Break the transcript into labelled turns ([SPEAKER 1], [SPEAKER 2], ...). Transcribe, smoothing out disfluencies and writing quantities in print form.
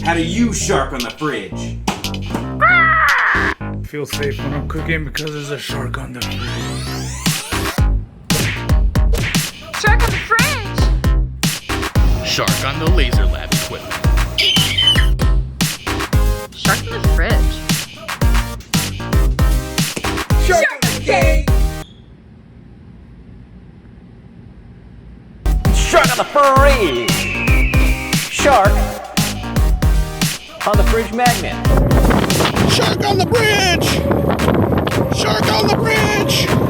[SPEAKER 1] How do you shark on the fridge?
[SPEAKER 2] I feel safe when I'm cooking because there's a shark on the fridge.
[SPEAKER 3] Shark on the fridge!
[SPEAKER 4] Shark on the laser lab equipment.
[SPEAKER 3] Shark on the fridge.
[SPEAKER 1] Shark on the cake!
[SPEAKER 5] Shark on the fridge! Shark on the fridge magnet.
[SPEAKER 6] Shark on the bridge! Shark on the bridge!